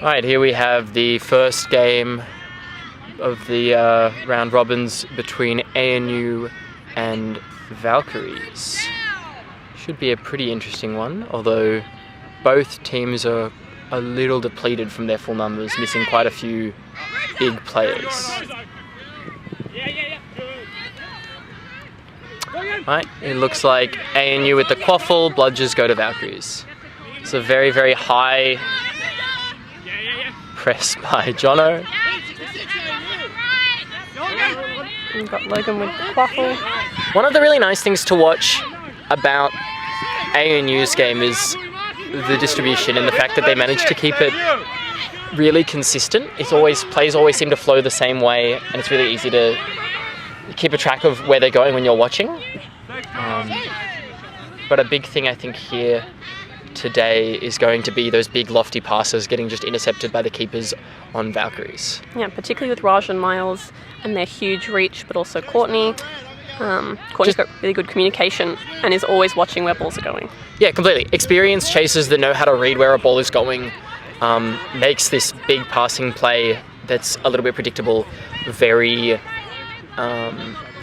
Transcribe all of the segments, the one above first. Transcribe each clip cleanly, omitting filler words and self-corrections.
Right, here we have the first game of the round robins between ANU and Valkyries. Should be a pretty interesting one, although both teams are a little depleted from their full numbers, missing quite a few big players. Right, it looks like ANU with the quaffle, bludgers go to Valkyries. It's a very, very high press by Jono. We've got Logan with the quaffle. One of the really nice things to watch about ANU's game is the distribution and the fact that they managed to keep it really consistent. Plays always seem to flow the same way, and it's really easy to keep a track of where they're going when you're watching. But a big thing I think here today is going to be those big lofty passes getting just intercepted by the keepers on Valkyries. Yeah, particularly with Raj and Miles and their huge reach, but also Courtney. Courtney's got really good communication and is always watching where balls are going. Yeah, completely. Experienced chasers that know how to read where a ball is going makes this big passing play that's a little bit predictable very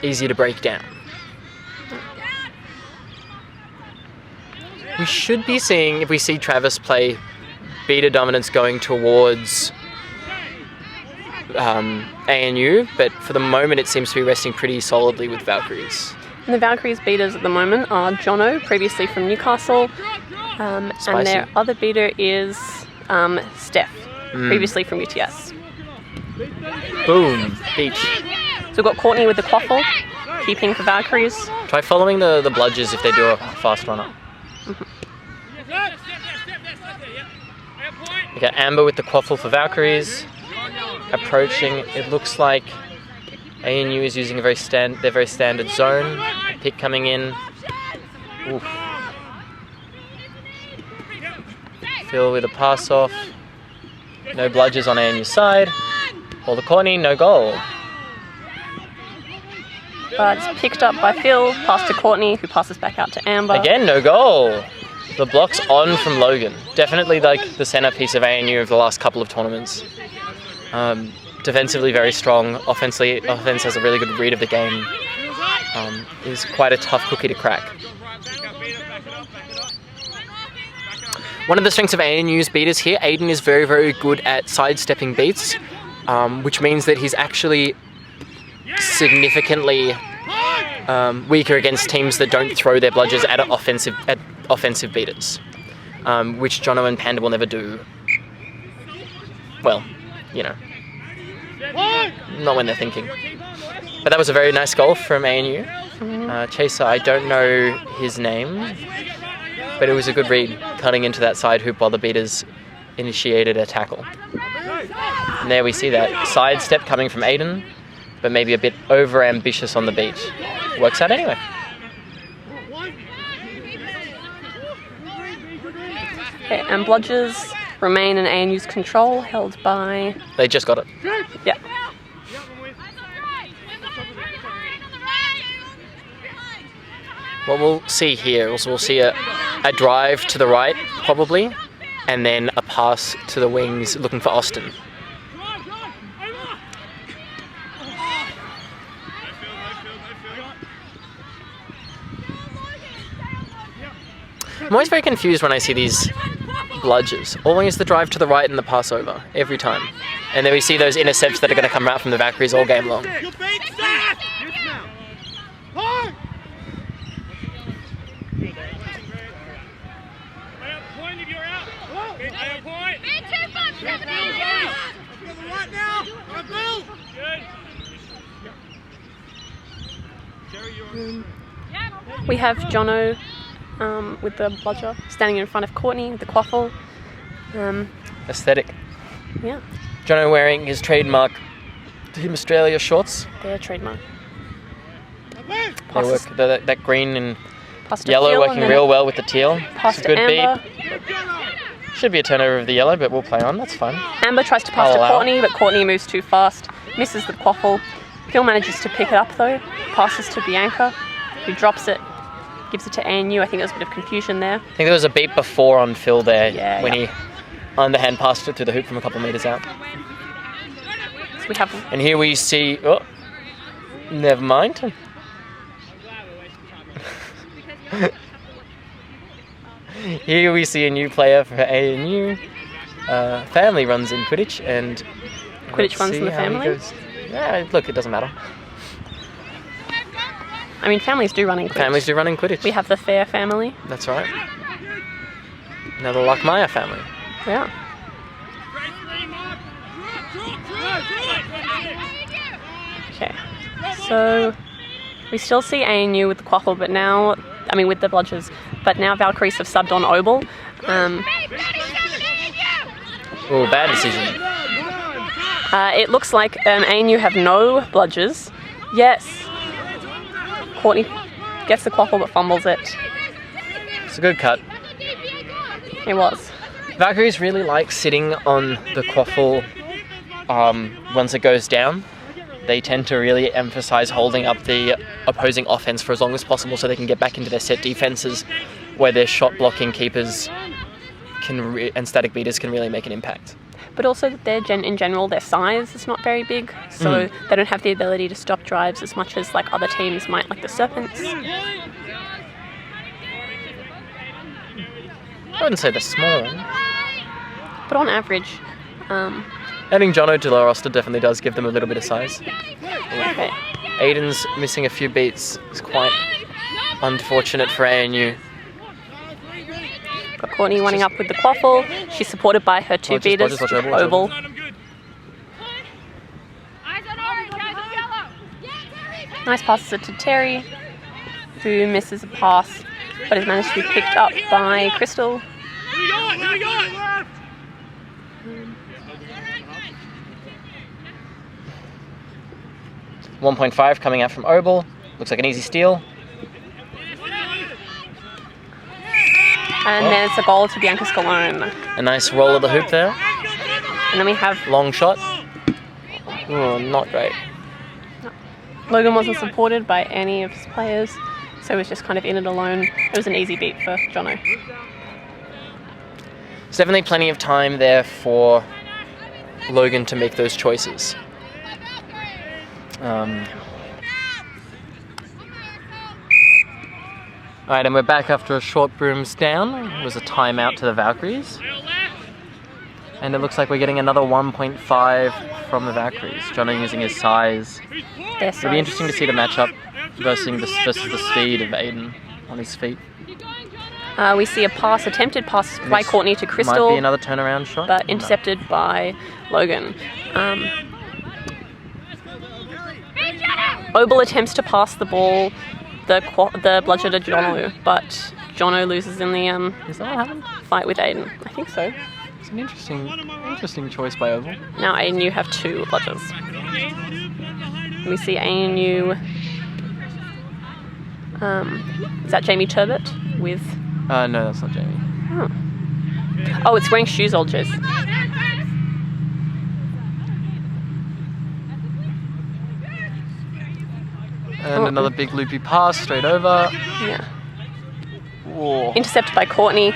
easy to break down. We should be seeing, if we see Travis play, beater dominance going towards ANU, but for the moment it seems to be resting pretty solidly with Valkyries. And the Valkyries beaters at the moment are Jono, previously from Newcastle, and their other beater is Steph, previously from UTS. Boom, beach. So we've got Courtney with the quaffle, keeping for Valkyries. Try following the bludgers if they do a fast run-up. We got Amber with the quaffle for Valkyries. Approaching, it looks like ANU is using their very standard zone. Pick coming in. Oof. Phil with a pass off. No bludgers on ANU's side. Ball to Courtney, no goal. But it's picked up by Phil, pass to Courtney, who passes back out to Amber. Again, no goal. The block's on from Logan. Definitely like the centerpiece of ANU of the last couple of tournaments. Defensively very strong. Offense has a really good read of the game. Is quite a tough cookie to crack. One of the strengths of ANU's beaters here, Aiden is very, very good at sidestepping beats, which means that he's actually significantly weaker against teams that don't throw their bludgers at offensive beaters, which Jono and Panda will never do. Well, you know, not when they're thinking. But that was a very nice goal from ANU. Chaser, I don't know his name, but it was a good read, cutting into that side hoop while the beaters initiated a tackle. And there we see that side step coming from Aiden, but maybe a bit over-ambitious on the beat. Works out anyway. Okay, and bludgers remain in ANU's control, held by... They just got it. Yeah. What we'll see here is we'll see a drive to the right, probably, and then a pass to the wings looking for Austin. I'm always very confused when I see these bludgers. Always the drive to the right and the pass over, every time. And then we see those intercepts that are going to come out from the Valkyries all game long. We have Jono with the bludger standing in front of Courtney with the quaffle. Aesthetic. Yeah. Jono wearing his trademark Team Australia shorts. Their trademark. That green and yellow working real well with the teal. Pass it's a good to Amber. beat. Should be a turnover of the yellow, but we'll play on. That's fine. Amber tries to pass to Courtney, but Courtney moves too fast. Misses the quaffle. Phil manages to pick it up though. Passes to Bianca, who drops it. Gives it to ANU. I think there was a bit of confusion there. I think there was a beat before on Phil there when he underhand passed it through the hoop from a couple of metres out. So we have... And here we see... Oh, never mind. Here we see a new player for ANU. Family runs in Quidditch, and... Quidditch runs in the family? Yeah, look, it doesn't matter. I mean, families do run in Quidditch. Families do run in Quidditch. We have the Fair family. That's right. Now the Lachlan family. Yeah. Okay. So we still see ANU with the Quaffle, but now, I mean with the Bludgers, but now Valkyries have subbed on Obel. Oh, bad decision. It looks like ANU have no Bludgers. Yes. Courtney gets the Quaffle but fumbles it. It's a good cut. It was. Valkyries really like sitting on the Quaffle once it goes down. They tend to really emphasize holding up the opposing offense for as long as possible so they can get back into their set defenses where their shot blocking keepers and static beaters can really make an impact. But also that in general, their size is not very big, so they don't have the ability to stop drives as much as like other teams might, like the Serpents. I wouldn't say they're small. But on average... Adding Jono to the roster definitely does give them a little bit of size. Okay. Aiden's missing a few beats. It's quite unfortunate for ANU. Got Courtney running up with the Quaffle. She's supported by her two beaters. Oval. Nice passes it to Terry, who misses a pass, but has managed to be picked up by Crystal. 1.5 coming out from Obel. Looks like an easy steal. And there's a goal to Bianca Scalone. A nice roll of the hoop there. And then we have... Long shot. Ooh, not great. Logan wasn't supported by any of his players, so he was just kind of in it alone. It was an easy beat for Jono. There's definitely plenty of time there for Logan to make those choices. Alright, and we're back after a short brooms down. It was a timeout to the Valkyries. And it looks like we're getting another 1.5 from the Valkyries. Jono using his size. It'll be interesting to see the matchup versus the speed of Aiden on his feet. We see a attempted pass by Courtney to Crystal. Might be another turnaround shot. But intercepted by Logan. Obel attempts to pass the ball, the bludger to Jono, but Jono loses in the Is that what happened? Fight with Aiden. I think so. It's an interesting choice by Obel. Now ANU have two bludgers. We see ANU. Is that Jamie Turbot with? No, that's not Jamie. Oh, it's wearing shoes, old Jez. And another big loopy pass straight over. Yeah. Whoa. Intercepted by Courtney.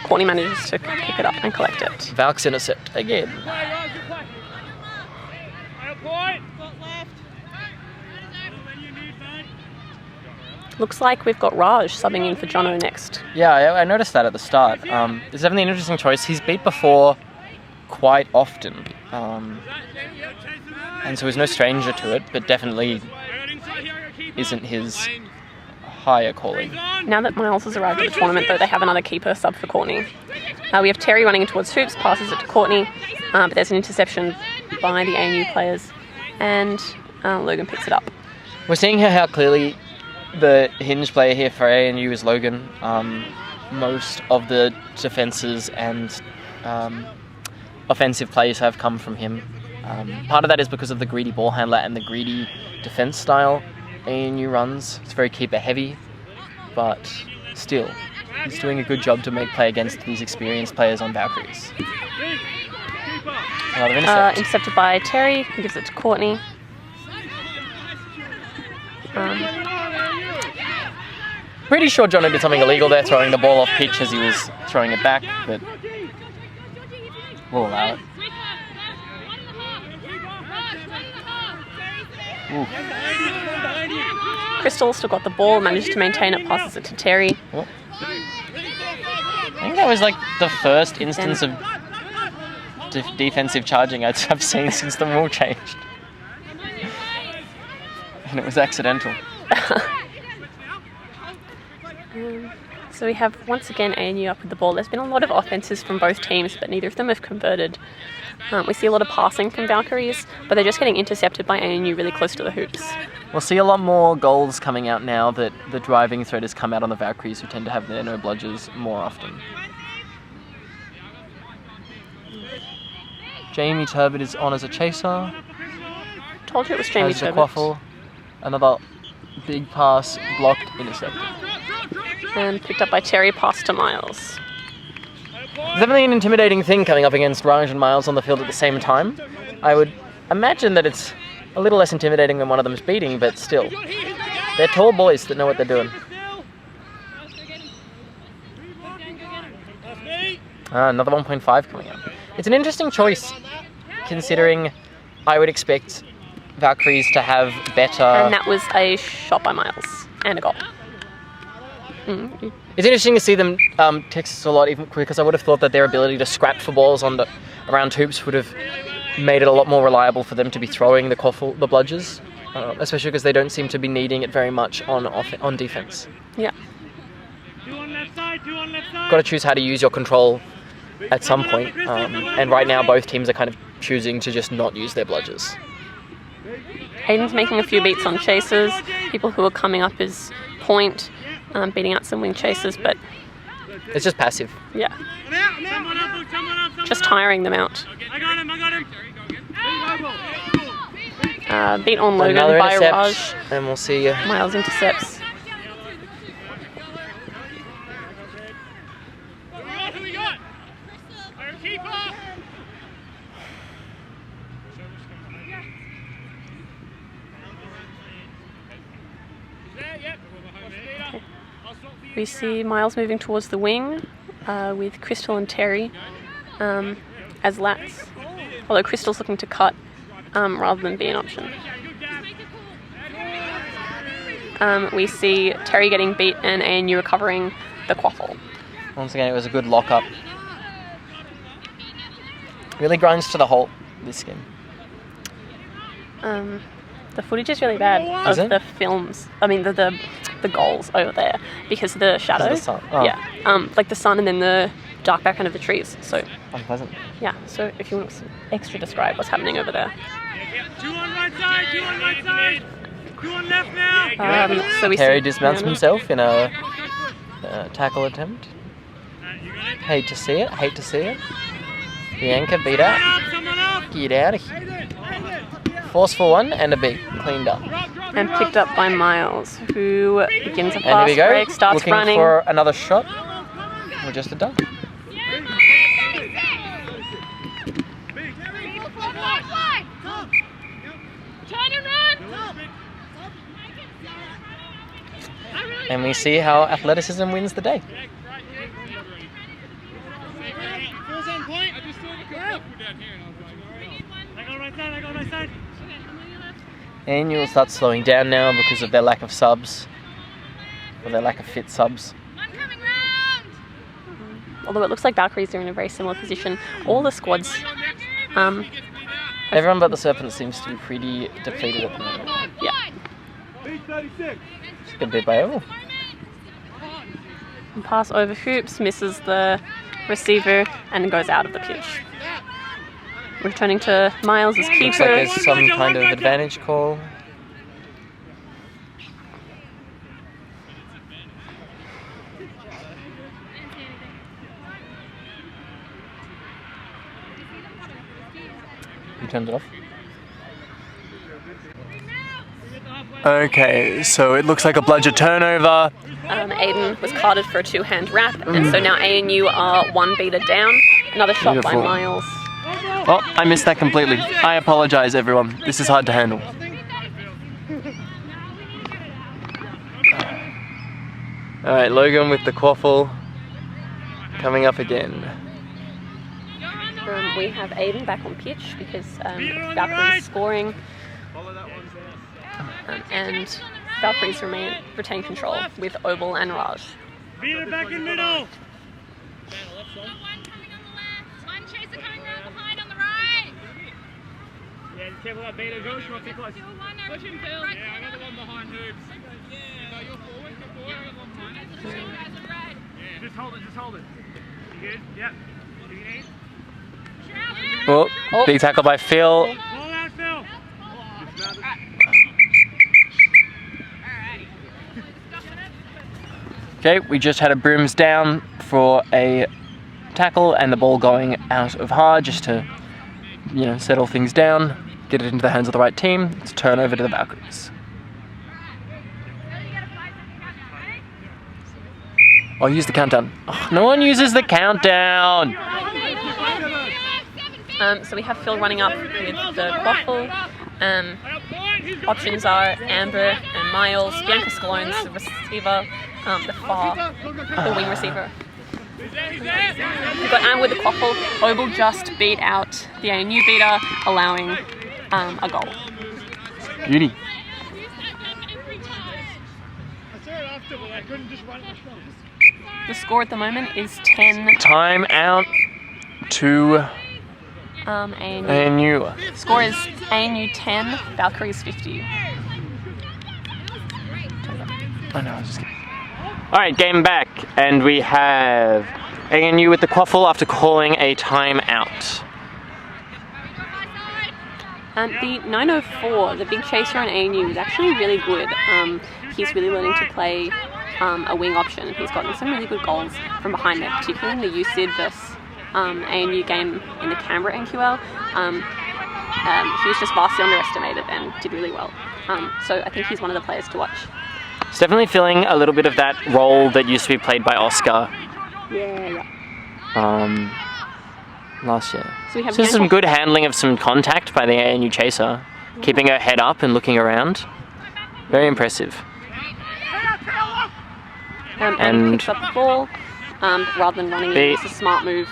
Courtney manages to pick it up and collect it. Valk's intercept again. Looks like we've got Raj subbing in for Jono next. Yeah, I noticed that at the start. It's definitely an interesting choice. He's beat before quite often. And so he's no stranger to it, but definitely isn't his higher calling. Now that Miles has arrived at the tournament, though, they have another keeper sub for Courtney. We have Terry running towards hoops, passes it to Courtney, but there's an interception by the ANU players, and Logan picks it up. We're seeing how clearly the hinge player here for ANU is Logan. Most of the defences and offensive plays have come from him. Part of that is because of the greedy ball handler and the greedy defence style ANU runs. It's very keeper heavy, but still, he's doing a good job to play against these experienced players on Valkyries. Another intercept. Intercepted by Terry, he gives it to Courtney. Pretty sure Jono did something illegal there, throwing the ball off pitch as he was throwing it back, but We'll allow it. Ooh. Crystal still got the ball, managed to maintain it, passes it to Terry. Oh. I think that was like the first instance of defensive charging I've seen since the rule changed. And it was accidental. So we have once again ANU up with the ball. There's been a lot of offences from both teams, but neither of them have converted. We see a lot of passing from Valkyries, but they're just getting intercepted by ANU really close to the hoops. We'll see a lot more goals coming out now that the driving threat has come out on the Valkyries, who tend to have their no bludgers more often. Jamie Turbot is on as a chaser. Told you it was Jamie Has the Turbot. quaffle. Another big pass, blocked, intercepted. And picked up by Terry, pass to Miles. There's definitely an intimidating thing coming up against Raj and Miles on the field at the same time. I would imagine that it's a little less intimidating when one of them's beating, but still. They're tall boys that know what they're doing. Another 1.5 coming up. It's an interesting choice, considering I would expect Valkyries to have better... And that was a shot by Miles. And a goal. It's interesting to see them text us a lot even quicker, because I would have thought that their ability to scrap for balls around hoops would have made it a lot more reliable for them to be throwing the bludgers, especially because they don't seem to be needing it very much on defense. Yeah. Got to choose how to use your control at some point, and right now both teams are kind of choosing to just not use their bludgers. Hayden's making a few beats on chasers. People who are coming up is point, beating out some wing chasers, but... It's just passive. Yeah. Just tiring them out. I got him. Beat on Logan Another by intercept, Raj. and we'll see... Miles intercepts. Who we got? Keeper. We see Miles moving towards the wing with Crystal and Terry as lats. Although Crystal's looking to cut rather than be an option. We see Terry getting beat and ANU recovering the quaffle. Once again, it was a good lock-up. Really grinds to the halt, this game. The footage is really bad Is of it? the films. I mean, the goals over there, because the shadow. Because of the sun. Oh. Yeah, like the sun and then the dark background of the trees. So Unpleasant. yeah. So if you want to extra describe what's happening over there. 2 on right side, 2 on right side. 2 on left now. So we Terry see dismounts himself in a tackle attempt. Hate to see it. Bianca beat out. Someone up. Get out of here. Forceful one and a beat. Cleaned up. and picked up by Miles, who begins a And fast here we go. break, starts Looking running. for another shot. Or just a dunk. And we see how athleticism wins the day. And you'll start slowing down now because of their lack of subs. Or their lack of fit subs. Although it looks like Valkyries are in a very similar position. All the squads. Everyone but the Serpent seems to be pretty depleted at the moment. Yeah. Good bit by Oval. And pass over hoops, misses the receiver, and goes out of the pitch. Returning to Miles as Looks like keeper. there's some kind of advantage call. You turned it off? Okay, so it looks like a bludger turnover. Aiden was carded for a two-hand wrap, and so now ANU are one beater down. Another shot by Beautiful. Miles. Oh, I missed that completely. I apologise, everyone. This is hard to handle. Alright, Logan with the quaffle. Coming up again. We have Aiden back on pitch because Valkyries scoring, and Valkyries retain control with Oval and Raj. Beat it back in middle. One chaser coming round behind on the right. Yeah, just careful that Beta. Go, she won't take close. Push him, Phil. Yeah, I got the one behind Hoops. Yeah, no, you're forward. You're forward. I got one behind it. Yeah, just hold it. Just hold it. You good? Yep. Do you need? Oh, big tackle by Phil. Ball out, Phil. Okay, we just had a brooms down for a tackle and the ball going out of hard just to, settle things down, get it into the hands of the right team. It's turn over to the Valkyries. Oh, use the countdown. Oh, no one uses the countdown. So we have Phil running up with the quaffle. Options are Amber and Miles. Bianca Scalone's the receiver, the wing receiver. We've got Amber with the quaffle. Oval just beat out the ANU beater, allowing a goal. Beauty. The score at the moment is 10. Time out to ANU. ANU. Score is ANU 10, Valkyries 50. I know, I was just kidding. Alright, game back, and we have ANU with the quaffle after calling a timeout. The 904, the big chaser on ANU, is actually really good. He's really learning to play a wing option. He's gotten some really good goals from behind there, particularly in the UCID versus ANU game in the Canberra NQL. He was just vastly underestimated and did really well. So I think he's one of the players to watch. He's definitely filling a little bit of that role that used to be played by Oscar. Yeah. Last year. So we have Just some good handling of some contact by the ANU chaser, keeping her head up and looking around. Very impressive. And picks up the ball rather than running in. It's a smart move.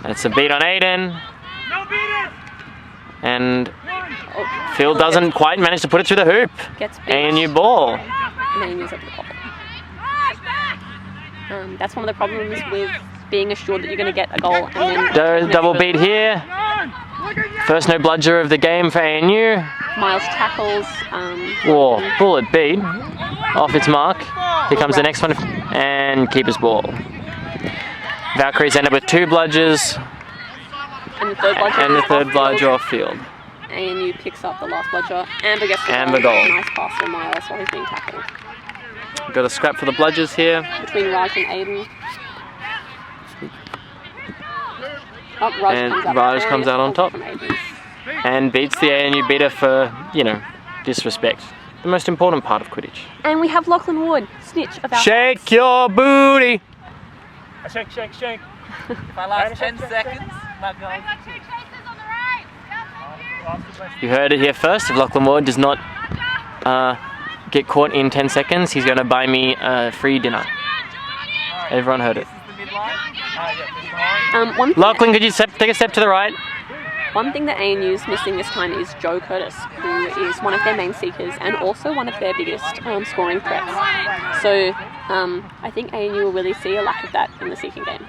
That's a beat on Aiden. And Phil doesn't quite manage to put it through the hoop. Gets beat. ANU ball. And ANU's up the ball. That's one of the problems with being assured that you're going to get a goal and then Double beat here. First no bludger of the game for ANU. Miles tackles. Bullet beat off its mark. Here comes the next one and keeper's ball. Valkyries end up with 2 bludgers And the third bludger. and the third bludger off field. ANU picks up the last bludger. Amber gets the Amber goal. Nice pass to Miles while he's being tackled. Got a scrap for the bludgers here. Between Raj and Aiden. Raj comes out on top. And beats the ANU beater for, disrespect. The most important part of Quidditch. And we have Lachlan Wood, Snitch of our Shake your booty! Shake. If I last 10 seconds, my goal. You heard it here first. If Lachlan Wood does not get caught in 10 seconds, he's going to buy me a free dinner. Everyone heard it. Lachlan, could you take a step to the right? One thing that ANU's missing this time is Joe Curtis, who is one of their main seekers and also one of their biggest scoring threats. So I think ANU will really see a lack of that in the seeking game.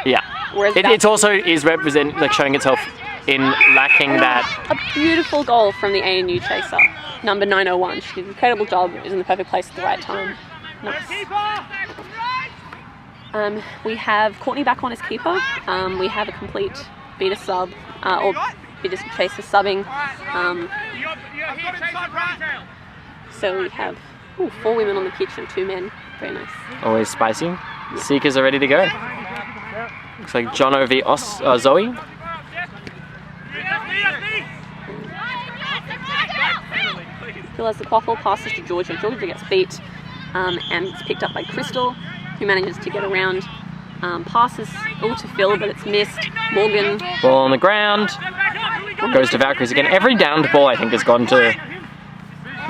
Yeah. It's also showing itself in lacking that. A beautiful goal from the ANU chaser, number 901. She did an incredible job, is in the perfect place at the right time. Nice. We have Courtney back on as keeper. We have a complete beater sub, or beater chaser subbing. So we have 4 women on the pitch and 2 men. Very nice. Always spicy. Yeah. Seekers are ready to go. Looks like Jono v Zoe. Phil has the quaffle, passes to Georgia. Georgia gets beat and it's picked up by Crystal, who manages to get around. Passes to Phil, but it's missed. Morgan. Ball on the ground. Goes to Valkyries again. Every downed ball, I think, has gone to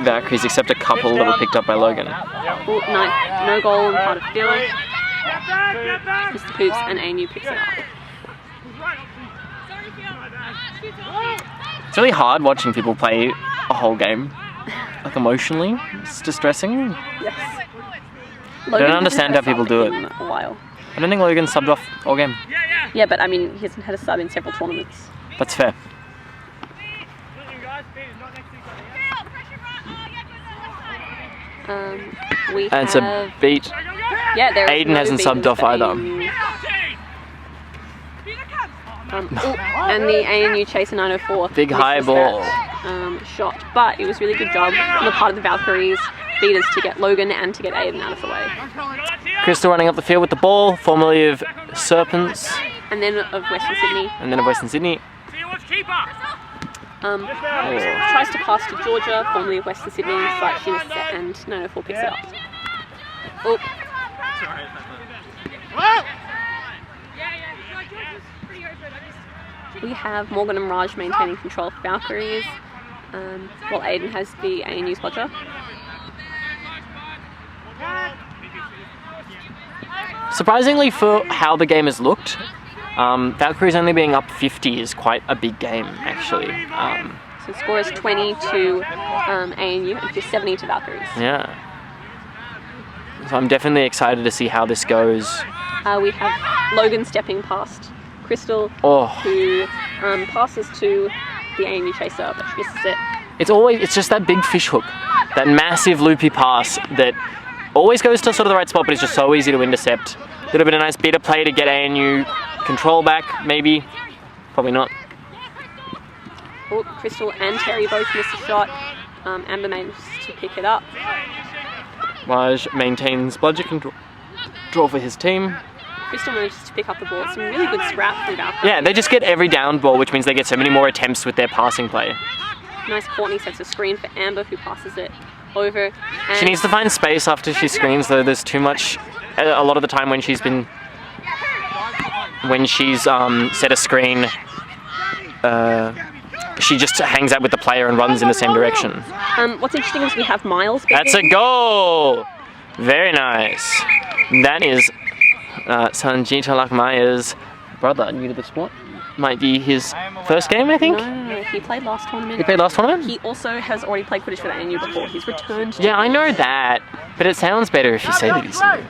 Valkyries, except a couple that were picked up by Logan. No goal on part of Phil. Mr. Hoops and ANU picks it up. It's really hard watching people play a whole game. Like emotionally, it's distressing. Yes. I don't understand how people do it. In a while. I don't think Logan subbed off all game. Yeah, but I mean, he hasn't had a sub in several tournaments. That's fair. We And it's have... a beat. Yeah, there is Aiden no hasn't beatings subbed off for either. ANU. And the ANU Chaser 904 Big high misses ball. that, shot, but it was really good job on the part of the Valkyries beaters to get Logan and to get Aiden out of the way. Crystal running up the field with the ball, formerly of Serpents, And then of Western Sydney. and then of Western Sydney. Tries to pass to Georgia, formerly of Western Sydney, but she missed it and 904 picks it up. Oh. We have Morgan and Raj maintaining control for Valkyries, while Aiden has the ANU's bludger. Surprisingly for how the game has looked, Valkyries only being up 50 is quite a big game, actually. So the score is 20 to ANU and just 70 to Valkyries. Yeah. So I'm definitely excited to see how this goes. We have Logan stepping past Crystal, Oh, who passes to the ANU Chaser, but she misses it. it's just that big fish hook, that massive loopy pass that always goes to sort of the right spot, but it's just so easy to intercept. A little bit of nice beater play to get ANU control back, maybe. Probably not. Oh, Crystal and Terry both missed a shot. Amber manages to pick it up. Raj maintains bludger control for his team. Crystal manages to pick up the ball. Some really good scrap from Valkyrie. Yeah, they just get every down ball, which means they get so many more attempts with their passing play. Nice Courtney sets a screen for Amber, who passes it over. And She needs to find space after she screens, though. There's too much. A lot of the time when she's set a screen, she just hangs out with the player and runs in the same direction. What's interesting is we have Miles. That's a goal! Very nice. That is Sanjita Lakmaya's brother, new to the sport. Might be his first game, I think? No. He played last tournament. He played last tournament? He also has already played Quidditch for the ANU before. He's returned to Yeah, I know that, but it sounds better if you say that he's new.